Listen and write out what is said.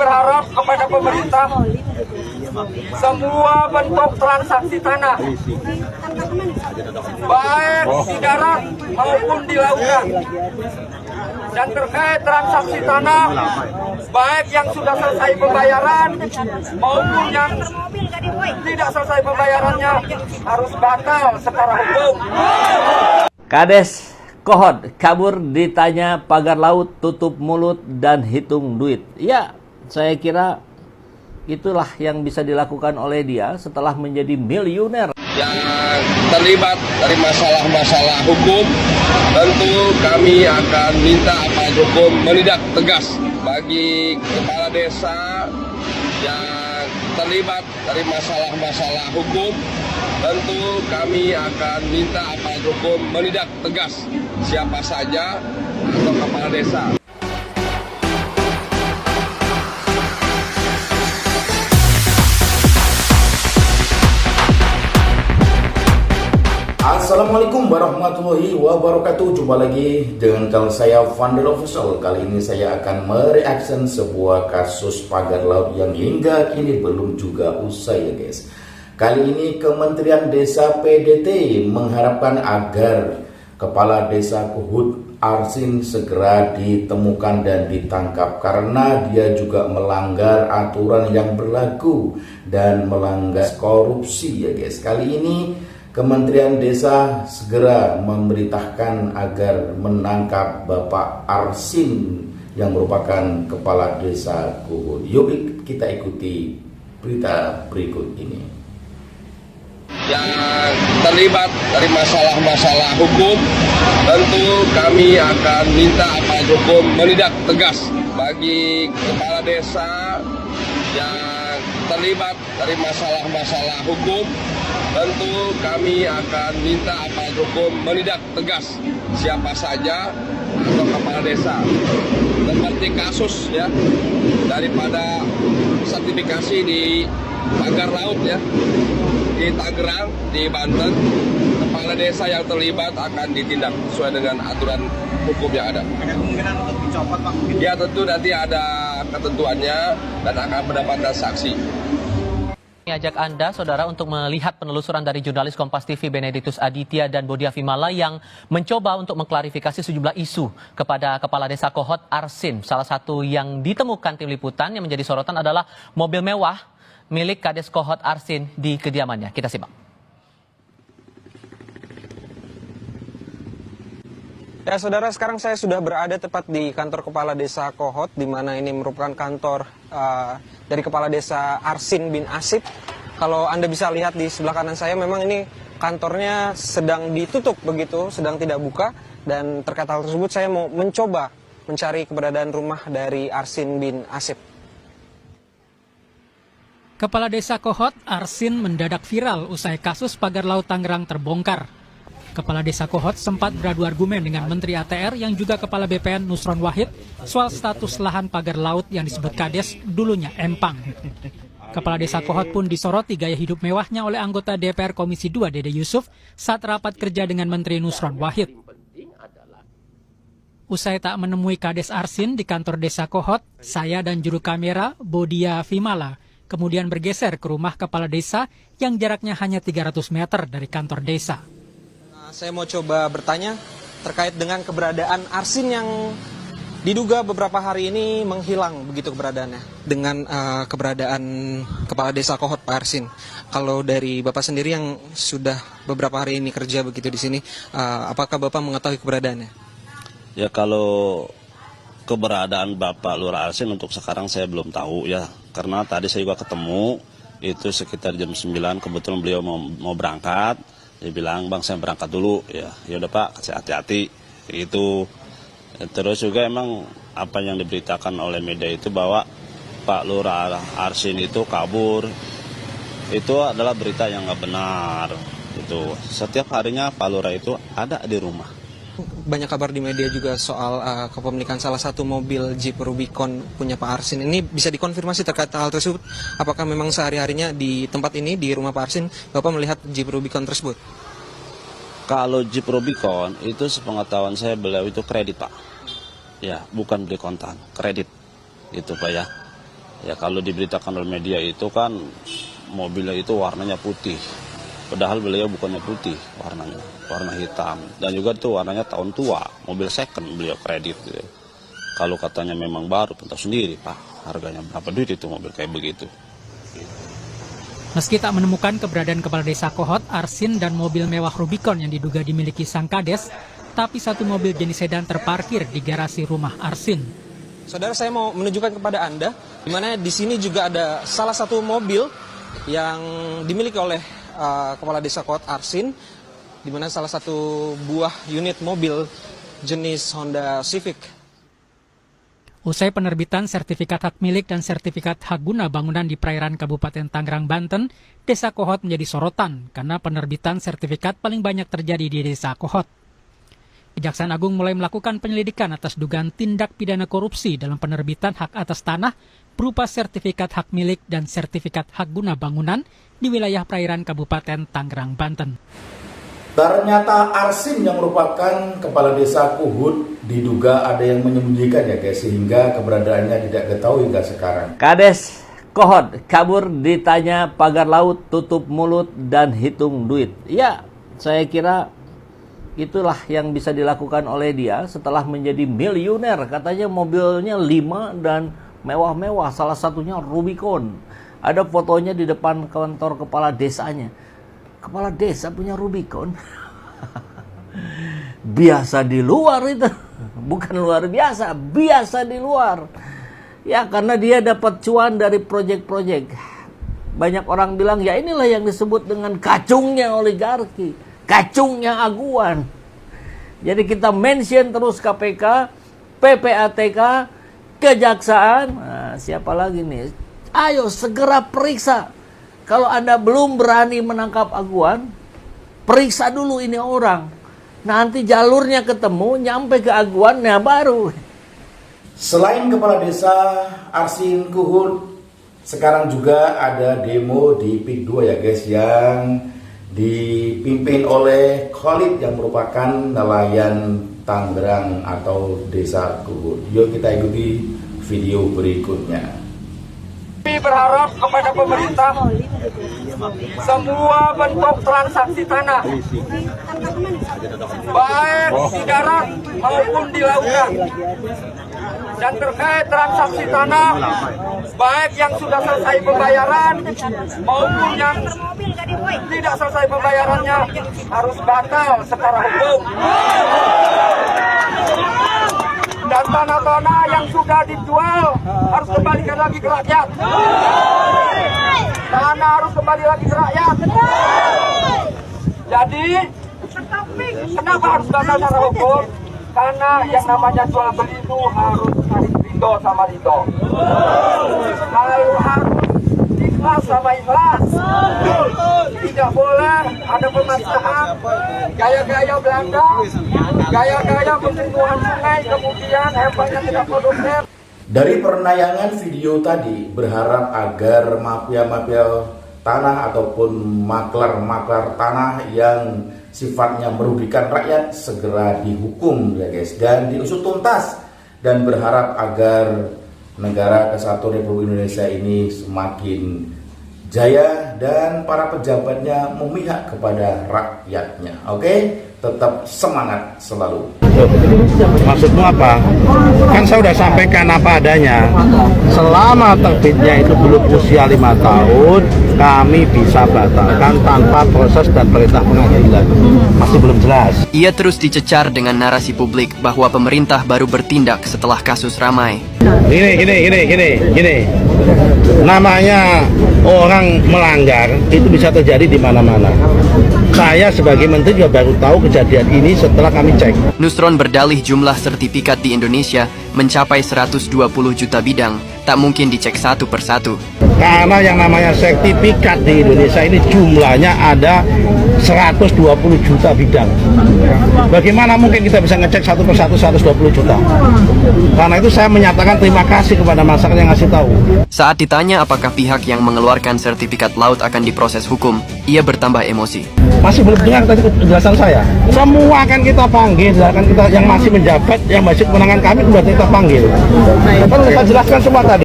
berharap kepada pemerintah semua bentuk transaksi tanah, baik di darat maupun di lautan, dan terkait transaksi tanah, baik yang sudah selesai pembayaran maupun yang tidak selesai pembayarannya, harus batal secara hukum. Kades Kohot kabur ditanya pagar laut, tutup mulut, dan hitung duit. Ya, saya kira itulah yang bisa dilakukan oleh dia setelah menjadi miliuner. Yang terlibat dari masalah-masalah hukum, tentu kami akan minta aparat hukum menindak tegas bagi kepala desa yang terlibat dari masalah-masalah hukum. Tentu kami akan minta aparat hukum menindak tegas siapa saja atau kepala desa. Assalamualaikum warahmatullahi wabarakatuh. Jumpa lagi dengan channel saya Fandel Official. Kali ini saya akan mereaction sebuah kasus pagar laut yang hingga kini belum juga usai ya guys. Kali ini Kementerian Desa PDT mengharapkan agar Kepala Desa Kohot Arsin segera ditemukan dan ditangkap karena dia juga melanggar aturan yang berlaku dan melanggar korupsi ya guys. Kali ini Kementerian Desa segera memerintahkan agar menangkap Bapak Arsin yang merupakan Kepala Desa Kohot. Yuk kita ikuti berita berikut ini. Yang terlibat dari masalah-masalah hukum, tentu kami akan minta aparat hukum menindak tegas bagi kepala desa yang terlibat dari masalah-masalah hukum. Tentu kami akan minta aparat hukum menindak tegas siapa saja atau kepala desa. Seperti kasus ya daripada sertifikasi di pagar laut ya di Tangerang, di Banten, kepala desa yang terlibat akan ditindak sesuai dengan aturan hukum yang ada. Ada kemungkinan untuk dicopot Pak? Ya tentu nanti ada ketentuannya dan akan mendapatkan saksi. Ajak Anda, Saudara, untuk melihat penelusuran dari jurnalis Kompas TV Benediktus Aditya dan Bodia Vimala yang mencoba untuk mengklarifikasi sejumlah isu kepada Kepala Desa Kohot Arsin. Salah satu yang ditemukan tim liputan yang menjadi sorotan adalah mobil mewah milik Kades Kohot Arsin di kediamannya. Kita simak. Ya saudara, sekarang saya sudah berada tepat di kantor Kepala Desa Kohot, di mana ini merupakan kantor dari Kepala Desa Arsin bin Asip. Kalau Anda bisa lihat di sebelah kanan saya, memang ini kantornya sedang ditutup begitu, sedang tidak buka. Dan terkait hal tersebut saya mau mencoba mencari keberadaan rumah dari Arsin bin Asip. Kepala Desa Kohot Arsin mendadak viral usai kasus pagar laut Tangerang terbongkar. Kepala Desa Kohot sempat beradu argumen dengan Menteri ATR yang juga Kepala BPN Nusron Wahid soal status lahan pagar laut yang disebut Kades dulunya empang. Kepala Desa Kohot pun disoroti gaya hidup mewahnya oleh anggota DPR Komisi 2 Dede Yusuf saat rapat kerja dengan Menteri Nusron Wahid. Usai tak menemui Kades Arsin di kantor Desa Kohot, saya dan juru kamera Bodia Vimala kemudian bergeser ke rumah kepala desa yang jaraknya hanya 300 meter dari kantor desa. Saya mau coba bertanya terkait dengan keberadaan Arsin yang diduga beberapa hari ini menghilang begitu keberadaannya. Dengan keberadaan kepala desa Kohot Pak Arsin. Kalau dari Bapak sendiri yang sudah beberapa hari ini kerja begitu di sini, apakah Bapak mengetahui keberadaannya? Ya kalau keberadaan Bapak Lurah Arsin untuk sekarang saya belum tahu ya. Karena tadi saya juga ketemu, itu sekitar jam 9, kebetulan beliau mau berangkat. Dia bilang, Bang saya berangkat dulu. Ya udah Pak, kasih hati-hati. Itu. Terus juga emang apa yang diberitakan oleh media itu bahwa Pak Lurah Arsin itu kabur. Itu adalah berita yang nggak benar. Itu setiap harinya Pak Lurah itu ada di rumah. Banyak kabar di media juga soal kepemilikan salah satu mobil Jeep Rubicon punya Pak Arsin. Ini bisa dikonfirmasi terkait hal tersebut? Apakah memang sehari-harinya di tempat ini, di rumah Pak Arsin, Bapak melihat Jeep Rubicon tersebut? Kalau Jeep Rubicon itu sepengetahuan saya beliau itu kredit Pak. Ya, bukan beli kontan, kredit. Itu Pak ya. Ya kalau diberitakan oleh media itu kan mobilnya itu warnanya putih. Padahal beliau bukannya putih warnanya, warna hitam. Dan juga itu warnanya tahun tua, mobil second beliau kredit gitu. Kalau katanya memang baru, tahu sendiri Pak, harganya berapa duit itu mobil kayak begitu. Meski tak menemukan keberadaan Kepala Desa Kohot, Arsin, dan mobil mewah Rubicon yang diduga dimiliki sang kades, tapi satu mobil jenis sedan terparkir di garasi rumah Arsin. Saudara, saya mau menunjukkan kepada Anda, di mana di sini juga ada salah satu mobil yang dimiliki oleh Kepala Desa Kohot Arsin, di mana salah satu buah unit mobil jenis Honda Civic. Usai penerbitan sertifikat hak milik dan sertifikat hak guna bangunan di perairan Kabupaten Tangerang, Banten, Desa Kohot menjadi sorotan karena penerbitan sertifikat paling banyak terjadi di Desa Kohot. Kejaksaan Agung mulai melakukan penyelidikan atas dugaan tindak pidana korupsi dalam penerbitan hak atas tanah berupa sertifikat hak milik dan sertifikat hak guna bangunan di wilayah perairan Kabupaten Tangerang, Banten. Ternyata Arsin yang merupakan Kepala Desa Kohot diduga ada yang menyembunyikan ya guys, sehingga keberadaannya tidak ketahui hingga sekarang. Kades Kohot kabur ditanya pagar laut, tutup mulut, dan hitung duit. Ya, saya kira itulah yang bisa dilakukan oleh dia setelah menjadi miliuner. Katanya mobilnya 5 dan mewah-mewah, salah satunya Rubicon. Ada fotonya di depan kantor kepala desanya. Kepala desa punya Rubicon. Biasa di luar itu. Bukan luar biasa, biasa di luar. Ya, karena dia dapat cuan dari proyek-proyek. Banyak orang bilang, ya inilah yang disebut dengan kacungnya oligarki, kacungnya aguan. Jadi kita mention terus KPK, PPATK, Kejaksaan. Nah, siapa lagi nih? Ayo segera periksa. Kalau Anda belum berani menangkap aguan, periksa dulu ini orang. Nanti jalurnya ketemu, nyampe ke aguan, nah baru. Selain Kepala Desa Arsin Kohot, sekarang juga ada demo di PIK 2 ya guys, yang dipimpin oleh Khalid yang merupakan nelayan Tangerang atau Desa Kohot. Yuk kita ikuti video berikutnya. Kami berharap kepada pemerintah semua bentuk transaksi tanah, baik di darat maupun di lautan, dan terkait transaksi tanah, baik yang sudah selesai pembayaran maupun yang tidak selesai pembayarannya, harus batal secara hukum. Dan tanah-tanah yang sudah dijual harus kembalikan lagi ke rakyat. Tanah harus kembali lagi ke rakyat. Jadi, kenapa harus batal secara hukum? Karena yang namanya jual beli itu harus ridho sama ridho. Lalu harus ikhlas sama ikhlas. Tidak boleh ada pemaksaan, gaya-gaya Belanda, gaya-gaya pembunuhan sungai, kemudian hebatnya tidak produktif. Dari penayangan video tadi, berharap agar mafia-mafia tanah ataupun maklar-maklar tanah yang sifatnya merugikan rakyat segera dihukum ya guys, dan diusut tuntas, dan berharap agar negara kesatuan Republik Indonesia ini semakin jaya dan para pejabatnya memihak kepada rakyatnya. Oke? Tetap semangat selalu. Maksudmu apa? Kan saya sudah sampaikan apa adanya. Selama terbitnya itu belum usia 5 tahun, kami bisa batalkan tanpa proses dan perintah pengadilan. Masih belum jelas. Ia terus dicecar dengan narasi publik bahwa pemerintah baru bertindak setelah kasus ramai. Gini. Namanya orang melanggar itu bisa terjadi di mana-mana. Saya sebagai menteri juga baru tahu kejadian ini setelah kami cek. Nusron berdalih jumlah sertifikat di Indonesia mencapai 120 juta bidang, tak mungkin dicek satu persatu. Karena yang namanya sertifikat di Indonesia ini jumlahnya ada 120 juta bidang. Bagaimana mungkin kita bisa ngecek satu persatu 120 juta? Karena itu saya menyatakan terima kasih kepada masyarakat yang ngasih tahu. Saat ditanya apakah pihak yang mengeluarkan sertifikat laut akan diproses hukum, ia bertambah emosi. Masih belum dengar tadi penjelasan saya. Semua akan kita panggil, akan kita yang masih menjabat, yang masih kewenangan kami, kemudian kita panggil. Kan saya jelaskan semua tadi.